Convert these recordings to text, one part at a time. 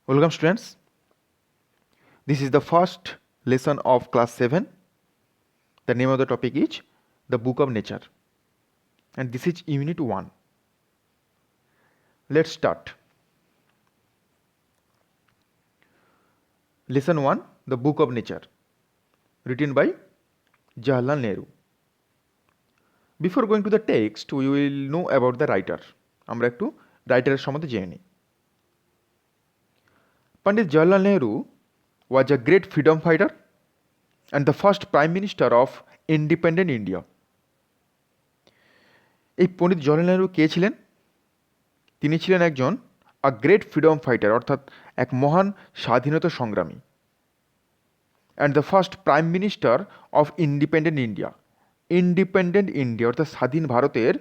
Welcome students. This is the first lesson of class 7. The name of the topic is the book of nature and this is unit 1. Let's start. Lesson 1, the book of nature, written by Jawaharlal Nehru. Before going to the text, we will know about the writer. আমরা একটু রাইটারের সম্বন্ধে জেনে নিই। Pandit Jawaharlal Nehru was a great freedom fighter and the first Prime Minister of independent India. এই পণ্ডিত জওহরলাল নেহরু কে ছিলেন? তিনি ছিলেন একজন আ গ্রেট ফ্রিডম ফাইটার অর্থাৎ এক মহান স্বাধীনতা সংগ্রামী and the first prime minister of independent India অর্থাৎ স্বাধীন ভারতের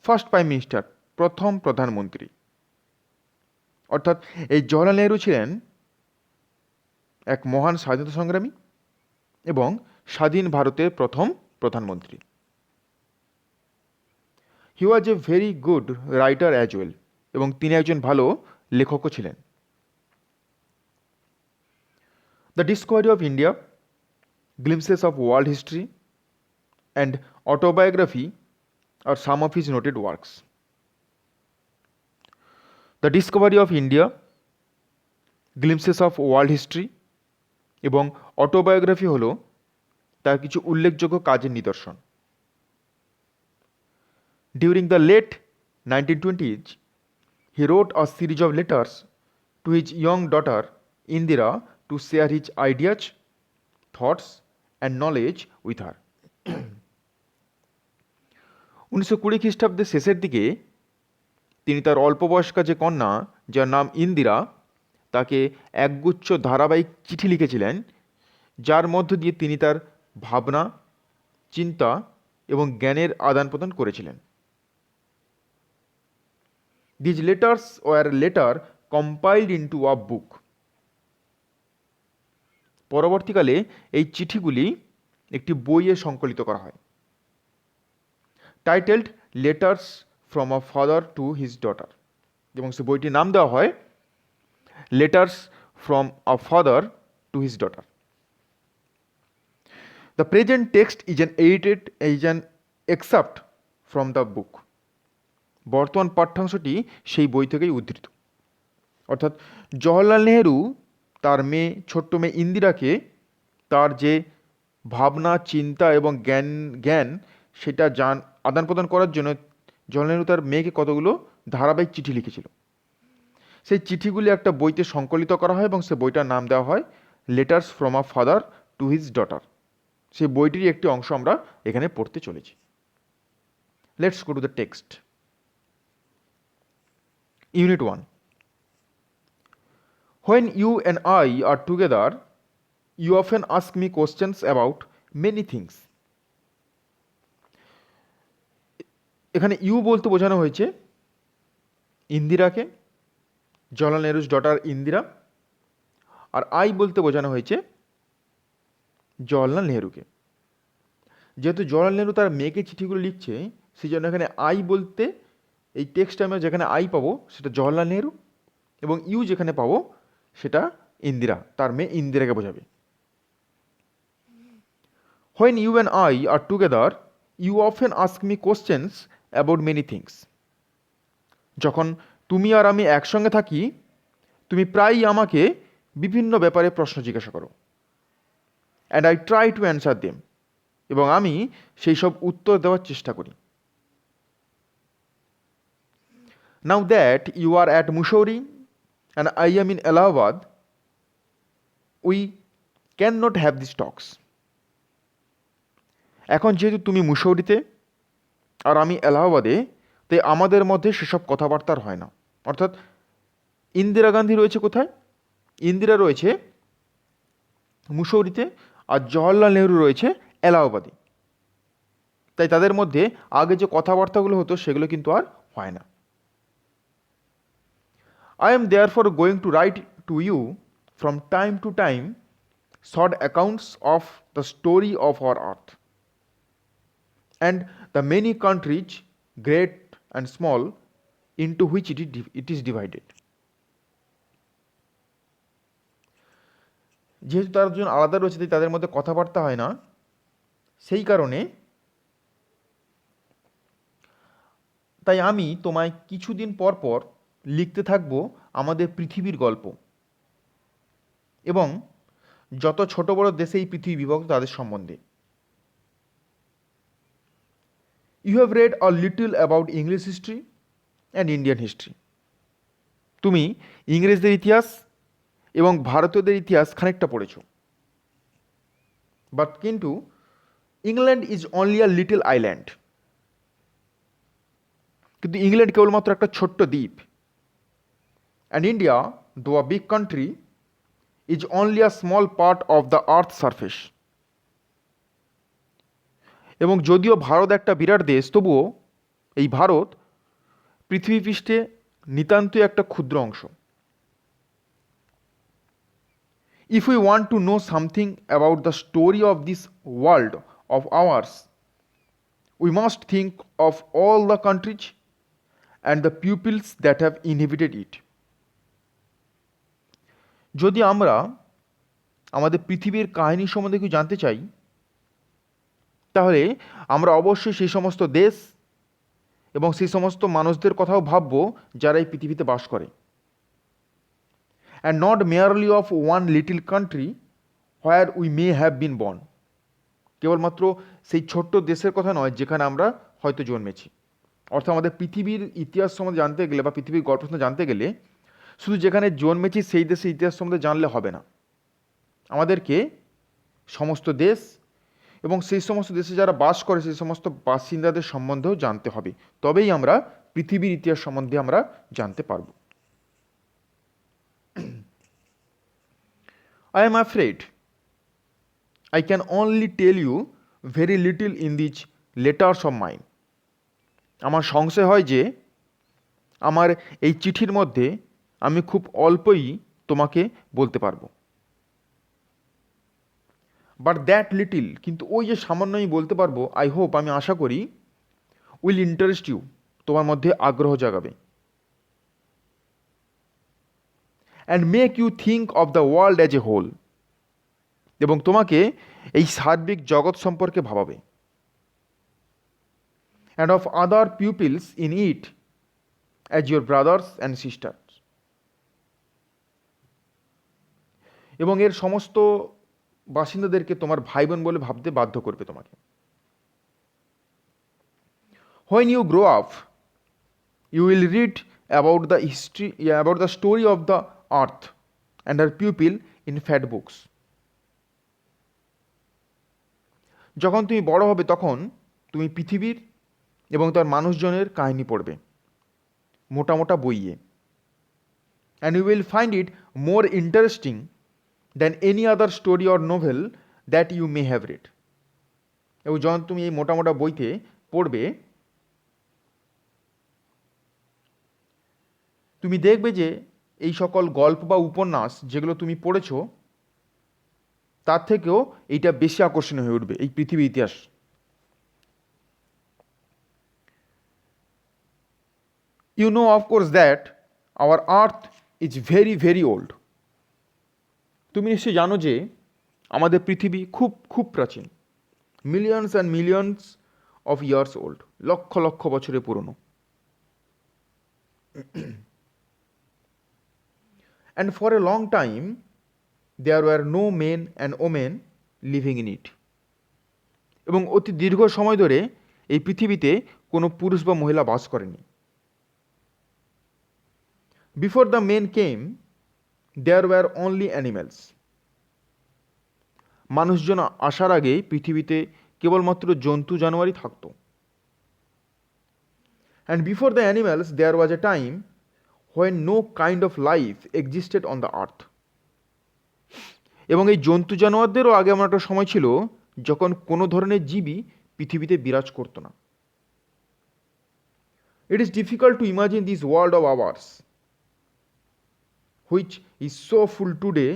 ফার্স্ট প্রাইম মিনিস্টার, প্রথম প্রধানমন্ত্রী। অর্থাৎ এই জওহরলাল নেহরু ছিলেন এক মহান স্বাধীনতা সংগ্রামী এবং স্বাধীন ভারতের প্রথম প্রধানমন্ত্রী। He was a very good writer as well, এবং তিনি একজন ভালো লেখকও ছিলেন। The discovery of India, glimpses of world history and autobiography are some of his noted works. The discovery of India, glimpses of world history এবং autobiography হল তার কিছু উল্লেখযোগ্য কাজের নিদর্শন। During the late 1920s, he wrote a series of letters to his young daughter Indira to share his ideas, thoughts and knowledge with her. 1920 খ্রিস্টাব্দের শেষের দিকে তিনি তার অল্প বয়স্কা যে কন্যা, যার নাম ইন্দিরা, তাকে একগুচ্ছ ধারাবাহিক চিঠি লিখেছিলেন, যার মধ্য দিয়ে তিনি তার ভাবনা, চিন্তা এবং জ্ঞানের আদান প্রদান করেছিলেন। These letters were later compiled into a book. পরবর্তীকালে এই চিঠিগুলি একটি বইয়ে সংকলিত করা হয়, titled letters from a father to his daughter, এবং সে বইটির নাম দেওয়া হয় letters from a father to his daughter. The present text is an excerpt from the book. বর্তমান পাঠ্যাংশটি সেই বই থেকেই উদ্ধৃত। অর্থাৎ জওহরলাল নেহরু তার ছোট্ট মেয়ে ইন্দিরাকে তার যে ভাবনা, চিন্তা এবং জ্ঞান সেটা আদান প্রদান করার জন্য জওহরলাল নেহরু তার মেয়েকে কতগুলো ধারাবাহিক চিঠি লিখেছিল। সেই চিঠিগুলি একটা বইতে সংকলিত করা হয় এবং সে বইটার নাম দেওয়া হয় letters from a father to his daughter. সেই বইটির একটি অংশ আমরা এখানে পড়তে চলেছি। Let's go to the text. Unit 1. When you and I are together, you often ask me questions about many things. এখানে ইউ বলতে বোঝানো হয়েছে ইন্দিরাকে, জওহরলাল নেহরুর ডটার ইন্দিরা, আর আই বলতে বোঝানো হয়েছে জওহরলাল নেহরুকে। যেহেতু জওহরলাল নেহরু তার মেয়েকে চিঠিগুলো লিখছে, সেই জন্য এখানে আই বলতে এই টেক্সট আমরা যেখানে আই পাবো সেটা জওহরলাল নেহরু, এবং ইউ যেখানে পাবো সেটা ইন্দিরা, তার মেয়ে ইন্দিরাকে বোঝাবে। When you and I are together, you often ask me questions about many things. যখন তুমি আর আমি একসঙ্গে থাকি, তুমি প্রায়ই আমাকে বিভিন্ন ব্যাপারে প্রশ্ন জিজ্ঞাসা করো। And I try to answer them. এবং আমি সেই সব উত্তর দেওয়ার চেষ্টা করি। Now that you are at Mussoorie and I am in Allahabad, we cannot have these talks. এখন যেহেতু তুমি মুসৌরিতে আর আমি এলাহাবাদে, তাই আমাদের মধ্যে সেসব কথাবার্তার হয় না। অর্থাৎ ইন্দিরা গান্ধী রয়েছে কোথায়? ইন্দিরা রয়েছে মুসৌরিতে আর জওহরলাল নেহরু রয়েছে এলাহাবাদে, তাই তাদের মধ্যে আগে যে কথাবার্তাগুলো হতো সেগুলো কিন্তু আর হয় না। I am therefore going to write to you from time to time short accounts of the story of our earth and the many countries, great and small, into which it is divided. যেহেতু তারা দুজন আলাদা রয়েছে তাই তাদের মধ্যে কথাবার্তা হয় না, সেই কারণে তাই আমি তোমায় কিছুদিন পর পর লিখতে থাকবো আমাদের পৃথিবীর গল্প এবং যত ছোট বড় দেশে এই পৃথিবী বিভক্ত তাদের সম্বন্ধে। You have read a little about English history and Indian history. তুমি ইংরেজদের ইতিহাস এবং ভারতীয়দের ইতিহাস খানিকটা পড়েছ, বাট কিন্তু England is only a little island. কিন্তু ইংল্যান্ড কেবলমাত্র একটা ছোট্ট দ্বীপ। অ্যান্ড ইন্ডিয়া, দো a big country, is only a small part of the earth surface. এবং যদিও ভারত একটা বিরাট দেশ, তবুও এই ভারত পৃথিবী পৃষ্ঠে নিতান্তই একটা ক্ষুদ্র অংশ। If we want to know something about the story of this world of ours, we must think of all the countries and the peoples that have inhabited it. যদি আমরা আমাদের পৃথিবীর কাহিনী সম্বন্ধে কিছু জানতে চাই, তাহলে আমরা অবশ্যই সেই সমস্ত দেশ এবং সেই সমস্ত মানুষদের কথাও ভাববো যারা এই পৃথিবীতে বাস করে। And not merely of one little country where we may have been born. কেবলমাত্র সেই ছোট্ট দেশের কথা নয় যেখানে আমরা হয়তো জন্মেছি। অর্থাৎ আমাদের পৃথিবীর ইতিহাস সম্বন্ধে জানতে গেলে বা পৃথিবীর গল্প সম্বন্ধে জানতে গেলে শুধু যেখানে জন্মেছি সেই দেশের ইতিহাস সম্বন্ধে জানলে হবে না। আমাদেরকে সমস্ত দেশ এবং সেই সমস্ত দেশে যারা বাস করে সেই সমস্ত বাসিন্দাদের সম্বন্ধেও জানতে হবে, তবেই আমরা পৃথিবীর ইতিহাস সম্বন্ধে আমরা জানতে পারব। I am afraid I can only tell you very little in these letters of mine. আমার সংশয় হয় যে আমার এই চিঠির মধ্যে আমি খুব অল্পই তোমাকে বলতে পারবো। বাট দ্যাট লিটিল, কিন্তু ওই যে সামান্য আমি বলতে পারবো, আই হোপ, আমি আশা করি, উইল ইন্টারেস্ট ইউ, তোমার মধ্যে আগ্রহ জাগাবে। And make you think of the world as a whole, এবং তোমাকে এই সার্বিক জগৎ সম্পর্কে ভাবাবে। And of other peoples in it as your brothers and sisters, এবং এর সমস্ত বাসিন্দাদেরকে তোমার ভাই বোন বলে ভাবতে বাধ্য করবে তোমাকে। When you grow up, you will read about the history, about the story of the earth and her people in fat books. যখন তুমি বড় হবে তখন তুমি পৃথিবীর এবং তার মানুষজনের কাহিনী পড়বে মোটা মোটা বইয়ে। And you will find it more interesting than any other story or novel that you may have read. এবং যখন তুমি এই মোটা মোটা বইতে পড়বে, তুমি দেখবে যে এই সকল গল্প বা উপন্যাস যেগুলো তুমি পড়েছো তার থেকেও এইটা বেশি আকর্ষণীয় হয়ে উঠবে, এই পৃথিবীর ইতিহাস। You know, of course, that our earth is very, very old. তুমি নিশ্চয়ই জানো যে আমাদের পৃথিবী খুব খুব প্রাচীন, millions and millions of years old, lakh lakh বছরের পুরনো। And for a long time there were no men and women living in it. এবং অতি দীর্ঘ সময় ধরে এই পৃথিবীতে কোনো পুরুষ বা মহিলা বাস করেনি। Before the men came, there were only animals. মানুষজন আসার আগে পৃথিবীতে কেবলমাত্র জন্তু জানোয়ারই থাকতো। And before the animals, there was a time when no kind of life existed on the earth. এবং এই জন্তু জানোয়ারদেরও আগে এমন একটা সময় ছিল যখন কোনো ধরনের জীবই পৃথিবীতে বিরাজ করতো না। It is difficult to imagine this world of ours, which is so full today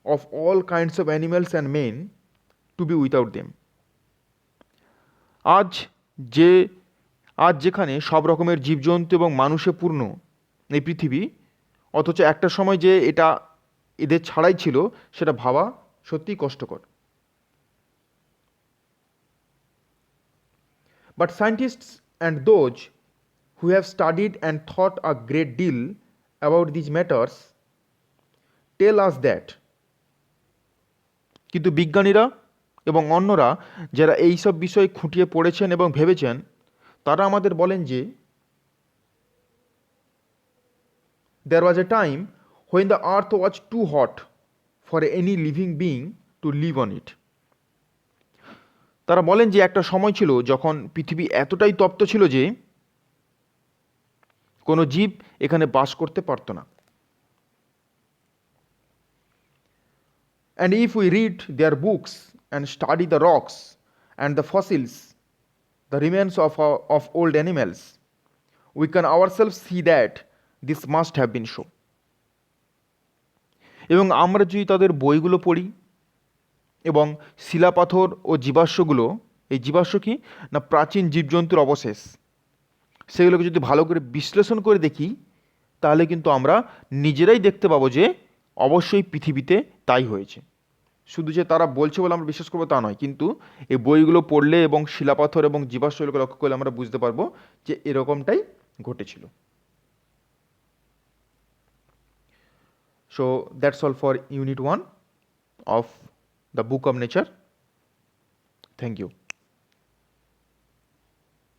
of all kinds of animals and men, to be without them. আজ যেখানে সব রকমের জীবজন্তু এবং মানুষে পূর্ণ এই পৃথিবী, অথচ একটা সময় যে এটা এদের ছাড়াই ছিল সেটা ভাবা সত্যিই কষ্টকর। But scientists and those who have studied and thought a great deal about these matters tell us that, কিন্তু বিজ্ঞানীরা এবং অন্যরা যারা এই সব বিষয়ে খুঁটিয়ে পড়েছেন এবং ভেবেছেন, তারা আমাদের বলেন যে there was a time when the earth was too hot for any living being to live on it. তারা বলেন যে একটা সময় ছিল যখন পৃথিবী এতটাই তপ্ত ছিল যে কোনো জীব এখানে বাস করতে পারত না। And if we read their books and study the rocks and the fossils, the remains of old animals, we can ourselves see that this must have been so. এবং আমরা যদি তাদের বইগুলো পড়ি এবং শিলাপাথর ও জীবাশ্মগুলো, এই জীবাশ্ম কি না প্রাচীন জীবজন্তুর অবশেষ, সেগুলোকে যদি ভালো করে বিশ্লেষণ করে দেখি, তাহলে কিন্তু আমরা নিজেরাই দেখতে পাবো যে অবশ্যই পৃথিবীতে তাই হয়েছে। শুধু যে তারা বলছে বলে আমরা বিশ্বাস করবো তা নয়, কিন্তু এই বইগুলো পড়লে এবং শিলাপাথর এবং জীবাশ্মগুলোকে লক্ষ্য করলে আমরা বুঝতে পারবো যে এরকমটাই ঘটেছিল। So that's all for Unit 1 of the Book of Nature. Thank you.